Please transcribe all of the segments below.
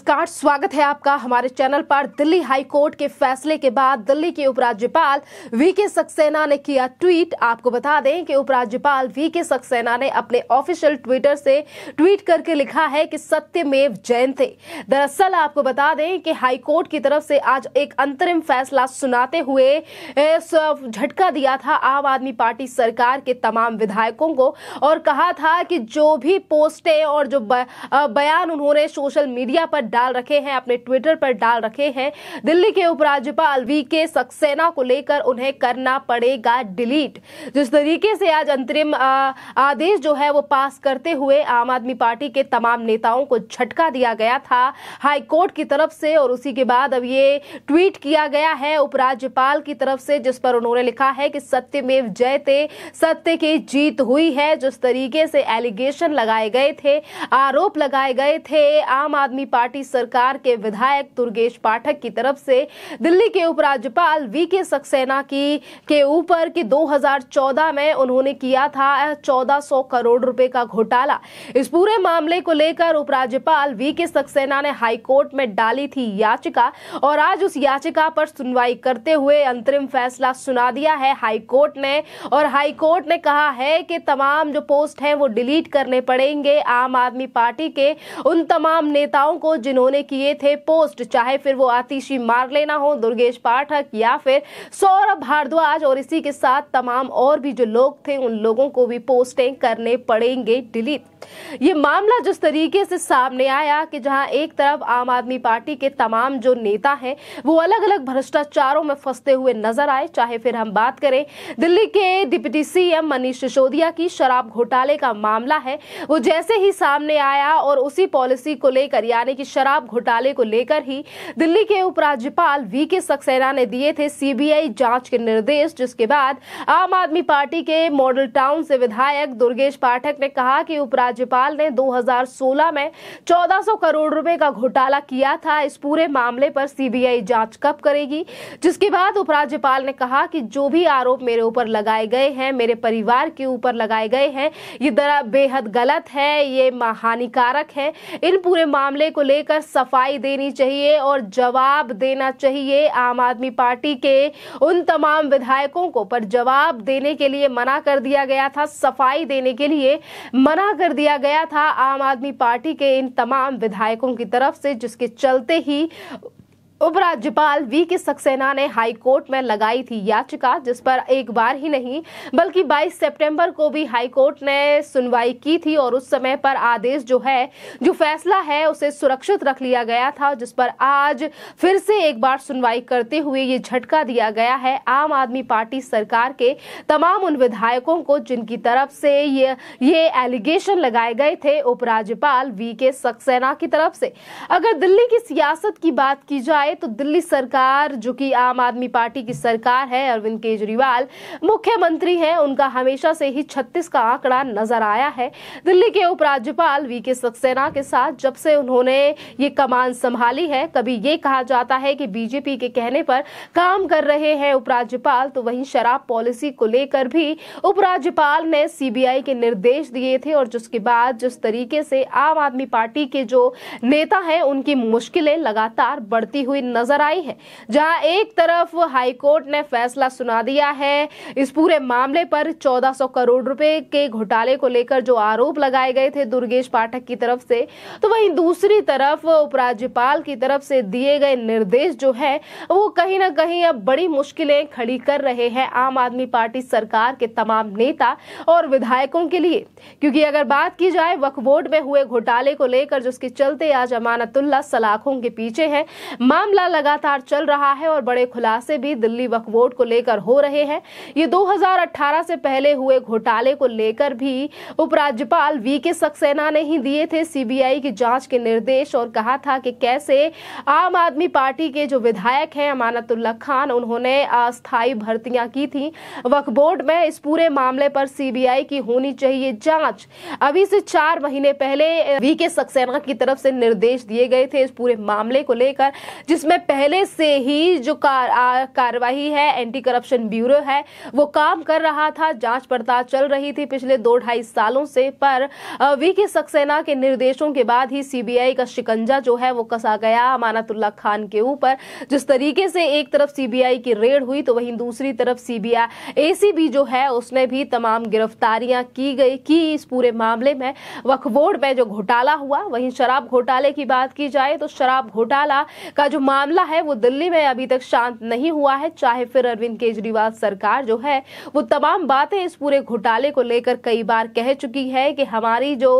नमस्कार, स्वागत है आपका हमारे चैनल पर। दिल्ली हाई कोर्ट के फैसले के बाद दिल्ली के उपराज्यपाल वीके सक्सेना ने किया ट्वीट। आपको बता दें कि उपराज्यपाल वीके सक्सेना ने अपने ऑफिशियल ट्विटर से ट्वीट करके लिखा है कि सत्यमेव जयते। दरअसल आपको बता दें कि हाई कोर्ट की तरफ से आज एक अंतरिम फैसला सुनाते हुए झटका दिया था आम आदमी पार्टी सरकार के तमाम विधायकों को और कहा था कि जो भी पोस्टें और जो बयान उन्होंने सोशल मीडिया पर डाल रखे हैं, अपने ट्विटर पर डाल रखे हैं, दिल्ली के उपराज्यपाल वीके सक्सेना को लेकर उन्हें करना पड़ेगा डिलीट। जिस तरीके से आज अंतरिम आदेश जो है वो पास करते हुए आम आदमी पार्टी के तमाम नेताओं को झटका दिया गया था हाई कोर्ट की तरफ से, और उसी के बाद अब ये ट्वीट किया गया है उपराज्यपाल की तरफ से, जिस पर उन्होंने लिखा है कि सत्यमेव जयते, सत्य की जीत हुई है। जिस तरीके से एलिगेशन लगाए गए थे, आरोप लगाए गए थे आम आदमी पार्टी सरकार के विधायक दुर्गेश पाठक की तरफ से दिल्ली के उपराज्यपाल वीके सक्सेना के ऊपर कि 2014 में उन्होंने किया था 1400 करोड़ रुपए का घोटाला। इस पूरे मामले को लेकर उपराज्यपाल वीके सक्सेना ने हाई कोर्ट में डाली थी याचिका और आज उस याचिका पर सुनवाई करते हुए अंतरिम फैसला सुना दिया है हाई कोर्ट ने। और हाई कोर्ट ने कहा है कि तमाम जो पोस्ट हैं वो डिलीट करने पड़ेंगे आम आदमी पार्टी के उन तमाम नेताओं को जिन्होंने किए थे पोस्ट, चाहे फिर वो आतिशी मारलेना हो, दुर्गेश पाठक या फिर सौरभ भारद्वाज, और इसी के साथ तमाम और भी जो लोग थे उन लोगों को भी पोस्टें करने पड़ेंगे डिलीट। ये मामला जिस तरीके से सामने आया कि जहां एक तरफ आम आदमी पार्टी के तमाम जो नेता हैं वो अलग अलग भ्रष्टाचारों में फंसते हुए नजर आए, चाहे फिर हम बात करें दिल्ली के डिप्टी सीएम मनीष सिसोदिया की शराब घोटाले का मामला है, वो जैसे ही सामने आया और उसी पॉलिसी को लेकर यानी कि शराब घोटाले को लेकर ही दिल्ली के उपराज्यपाल वीके सक्सेना ने दिए थे सीबीआई जांच के निर्देश, जिसके बाद आम आदमी पार्टी के मॉडल टाउन से विधायक दुर्गेश पाठक ने कहा कि उपराज्यपाल ने 2016 में 1400 करोड़ रुपए का घोटाला किया था, इस पूरे मामले पर सीबीआई जांच कब करेगी। जिसके बाद उपराज्यपाल ने कहा कि जो भी आरोप मेरे ऊपर लगाए गए हैं, मेरे परिवार के ऊपर लगाए गए हैं, ये बेहद गलत है, ये हानिकारक है। इन पूरे मामले को लेकर सफाई देनी चाहिए और जवाब देना चाहिए आम आदमी पार्टी के उन तमाम विधायकों को, पर जवाब देने के लिए मना कर दिया गया था, सफाई देने के लिए मना कर दिया गया था आम आदमी पार्टी के इन तमाम विधायकों की तरफ से, जिसके चलते ही उपराज्यपाल वीके सक्सेना ने हाई कोर्ट में लगाई थी याचिका, जिस पर एक बार ही नहीं बल्कि 22 सितंबर को भी हाई कोर्ट ने सुनवाई की थी और उस समय पर आदेश जो है, जो फैसला है उसे सुरक्षित रख लिया गया था, जिस पर आज फिर से एक बार सुनवाई करते हुए ये झटका दिया गया है आम आदमी पार्टी सरकार के तमाम उन विधायकों को जिनकी तरफ से ये एलिगेशन लगाए गए थे उपराज्यपाल वीके सक्सेना की तरफ से। अगर दिल्ली की सियासत की बात की जाए तो दिल्ली सरकार जो कि आम आदमी पार्टी की सरकार है, अरविंद केजरीवाल मुख्यमंत्री हैं, उनका हमेशा से ही 36 का आंकड़ा नजर आया है। दिल्ली के उपराज्यपाल वीके सक्सेना के साथ जब से उन्होंने ये कमान संभाली है, कभी ये कहा जाता है कि बीजेपी के कहने पर काम कर रहे हैं उपराज्यपाल, तो वहीं शराब पॉलिसी को लेकर भी उपराज्यपाल ने सीबीआई के निर्देश दिए थे और जिसके बाद जिस तरीके से आम आदमी पार्टी के जो नेता हैं उनकी मुश्किलें लगातार बढ़ती हुई नजर आई है। जहां एक तरफ हाई कोर्ट ने फैसला सुना दिया है इस पूरे मामले पर 1400 करोड़ रुपए के घोटाले को लेकर जो आरोप लगाए गए थे दुर्गेश पाठक की तरफ से, तो वहीं दूसरी तरफ उपराज्यपाल की तरफ से दिए गए निर्देश जो है वो कहीं ना कहीं अब बड़ी मुश्किलें खड़ी कर रहे हैं आम आदमी पार्टी सरकार के तमाम नेता और विधायकों के लिए। क्योंकि अगर बात की जाए वक्फ बोर्ड में हुए घोटाले को लेकर, जिसके चलते आज अमानतुल्लाह सलाखों के पीछे है, मामला लगातार चल रहा है और बड़े खुलासे भी दिल्ली वक्फ बोर्ड को लेकर हो रहे हैं। ये 2018 से पहले हुए घोटाले को लेकर भी उपराज्यपाल वीके सक्सेना ने ही दिए थे सीबीआई की जांच के निर्देश और कहा था कि कैसे आम आदमी पार्टी के जो विधायक हैं अमानतुल्लाह खान, उन्होंने अस्थायी भर्तियां की थी वक्फ बोर्ड में। इस पूरे मामले पर सीबीआई की होनी चाहिए जांच। अभी से 4 महीने पहले वीके सक्सेना की तरफ से निर्देश दिए गए थे इस पूरे मामले को लेकर, जिसमें पहले से ही जो कार्यवाही है एंटी करप्शन ब्यूरो है वो काम कर रहा था, जांच पड़ताल चल रही थी पिछले 2-2.5 सालों से। पर वीके सक्सेना के निर्देशों के बाद ही सीबीआई का शिकंजा जो है वो कसा गया अमानतुल्लाह खान के ऊपर। जिस तरीके से एक तरफ सीबीआई की रेड हुई तो वहीं दूसरी तरफ सीबीआई एसीबी जो है उसने भी तमाम गिरफ्तारियां की इस पूरे मामले में। वक्फ बोर्ड में जो घोटाला हुआ, वहीं शराब घोटाले की बात की जाए तो शराब घोटाला का जो मामला है वो दिल्ली में अभी तक शांत नहीं हुआ है। चाहे फिर अरविंद केजरीवाल सरकार जो है वो तमाम बातें इस पूरे घोटाले को लेकर कई बार कह चुकी है कि हमारी जो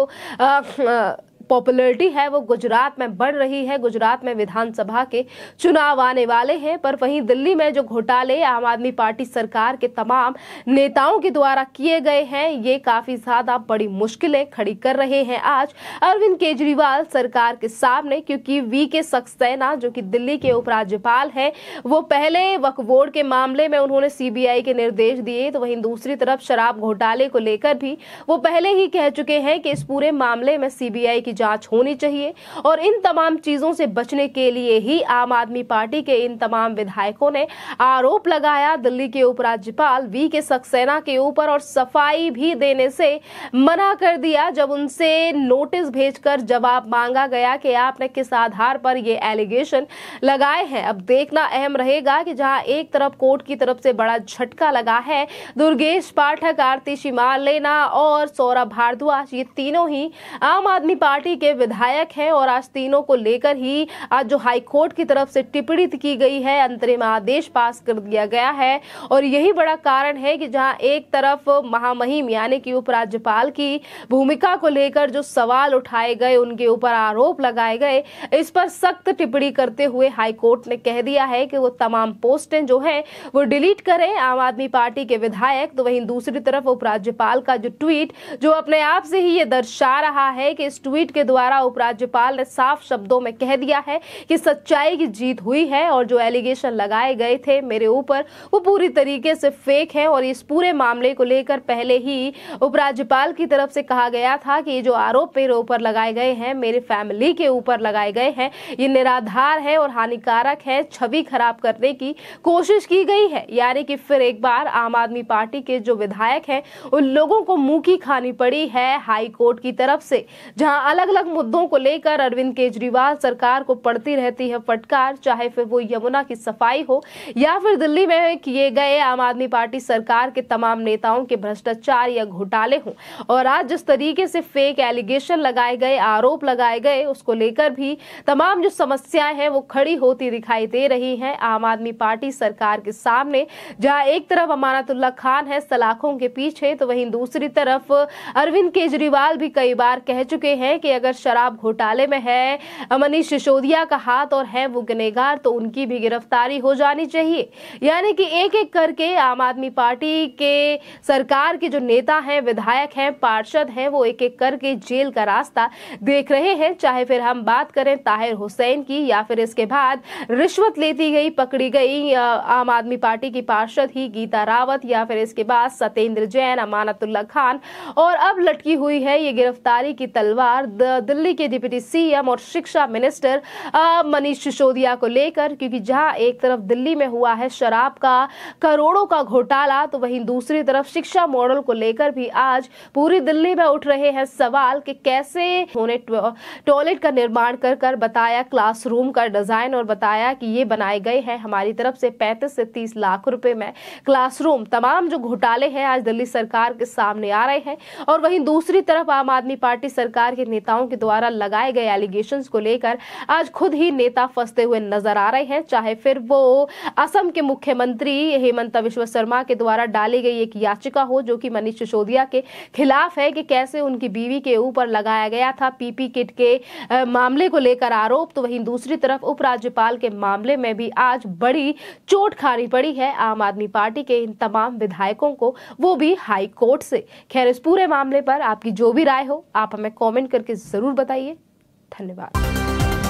पॉपुलैरिटी है वो गुजरात में बढ़ रही है, गुजरात में विधानसभा के चुनाव आने वाले हैं। पर वहीं दिल्ली में जो घोटाले आम आदमी पार्टी सरकार के तमाम नेताओं के द्वारा किए गए हैं ये काफी ज्यादा बड़ी मुश्किलें खड़ी कर रहे हैं आज अरविंद केजरीवाल सरकार के सामने, क्योंकि वीके सक्सेना जो कि दिल्ली के उपराज्यपाल है वो पहले वक्फ बोर्ड के मामले में उन्होंने सीबीआई के निर्देश दिए, तो वहीं दूसरी तरफ शराब घोटाले को लेकर भी वो पहले ही कह चुके हैं कि इस पूरे मामले में सीबीआई की जांच होनी चाहिए। और इन तमाम चीजों से बचने के लिए ही आम आदमी पार्टी के इन तमाम विधायकों ने आरोप लगाया दिल्ली के उपराज्यपाल वीके सक्सेना के ऊपर और सफाई भी देने से मना कर दिया जब उनसे नोटिस भेजकर जवाब मांगा गया कि आपने किस आधार पर ये एलिगेशन लगाए हैं। अब देखना अहम रहेगा कि जहां एक तरफ कोर्ट की तरफ से बड़ा झटका लगा है, दुर्गेश पाठक, आरती शिमालेना और सौरभ भारद्वाज ये तीनों ही आम आदमी पार्टी के विधायक हैं और आज तीनों को लेकर ही आज जो हाई कोर्ट की तरफ से टिप्पणी की गई है, अंतरिम आदेश पास कर दिया गया है। और यही बड़ा कारण है कि जहां एक तरफ महामहिम यानी कि उपराज्यपाल की भूमिका को लेकर जो सवाल उठाए गए, उनके ऊपर आरोप लगाए गए, इस पर सख्त टिप्पणी करते हुए हाई कोर्ट ने कह दिया है कि वो तमाम पोस्टें जो हैं वो डिलीट करें आम आदमी पार्टी के विधायक। तो वहीं दूसरी तरफ उपराज्यपाल का जो ट्वीट जो अपने आप से ही ये दर्शा रहा है कि इस ट्वीट के द्वारा उपराज्यपाल ने साफ शब्दों में कह दिया है कि सच्चाई की जीत हुई है और जो एलिगेशन लगाए गए थे मेरे ऊपर वो पूरी तरीके से फेक है। और इस पूरे मामले को लेकर पहले ही उपराज्यपाल की तरफ से कहा गया था कि जो आरोप मेरे ऊपर लगाए गए हैं, मेरे फैमिली के ऊपर लगाए गए हैं, ये निराधार है और हानिकारक है, छवि खराब करने की कोशिश की गई है। यानी कि फिर एक बार आम आदमी पार्टी के जो विधायक हैं उन लोगों को मुंह की खानी पड़ी है हाई कोर्ट की तरफ से, जहां अलग अलग मुद्दों को लेकर अरविंद केजरीवाल सरकार को पड़ती रहती है फटकार, चाहे फिर वो यमुना की सफाई हो या फिर दिल्ली में किए गए आम आदमी पार्टी सरकार के तमाम नेताओं के भ्रष्टाचार या घोटाले हों। और आज जिस तरीके से फेक एलिगेशन लगाए गए, आरोप लगाए गए, उसको लेकर भी तमाम जो समस्याएं हैं वो खड़ी होती दिखाई दे रही हैं आम आदमी पार्टी सरकार के सामने। जहां एक तरफ अमानतुल्लाह खान है सलाखों के पीछे, तो वहीं दूसरी तरफ अरविंद केजरीवाल भी कई बार कह चुके हैं कि अगर शराब घोटाले में है मनीष सिसोदिया का हाथ और है वो गुनहगार तो उनकी भी गिरफ्तारी हो जानी चाहिए। यानी कि एक एक करके आम आदमी पार्टी के सरकार के जो नेता हैं, विधायक हैं, पार्षद हैं, वो एक एक करके जेल का रास्ता देख रहे हैं। चाहे फिर हम बात करें ताहिर हुसैन की या फिर इसके बाद रिश्वत लेती गई पकड़ी गई आम आदमी पार्टी की पार्षद ही गीता रावत या फिर इसके बाद सत्येंद्र जैन, अमानतुल्लाह खान, और अब लटकी हुई है ये गिरफ्तारी की तलवार दिल्ली के डिप्टी सीएम और शिक्षा मिनिस्टर मनीष सिसोदिया को लेकर। क्योंकि जहां एक तरफ दिल्ली में हुआ है शराब का करोड़ों का घोटाला, तो वहीं दूसरी तरफ शिक्षा मॉडल को लेकर भी आज पूरी दिल्ली में उठ रहे हैं सवाल कि कैसे उन्होंने टॉयलेट का निर्माण कर बताया, क्लासरूम का डिजाइन, और बताया कि ये बनाए गए हैं हमारी तरफ से 35 से 30 लाख रुपए में क्लासरूम। तमाम जो घोटाले हैं आज दिल्ली सरकार के सामने आ रहे हैं। और वहीं दूसरी तरफ आम आदमी पार्टी सरकार के नेताओं के द्वारा लगाए गए एलिगेशंस को लेकर आज खुद ही नेता फंसते हुए नजर आ रहे हैं। चाहे फिर वो असम के मुख्यमंत्री हेमंत बिश्व शर्मा के द्वारा डाली गई एक याचिका हो जो कि मनीष सिसोदिया के खिलाफ है कि कैसे उनकी बीवी के ऊपर लगाया गया था पीपी किट के मामले को लेकर आरोप, तो वहीं दूसरी तरफ उपराज्यपाल के मामले में भी आज बड़ी चोट खानी पड़ी है आम आदमी पार्टी के इन तमाम विधायकों को, वो भी हाई कोर्ट से। खैर, इस पूरे मामले पर आपकी जो भी राय हो आप हमें कमेंट करके जरूर बताइए। धन्यवाद।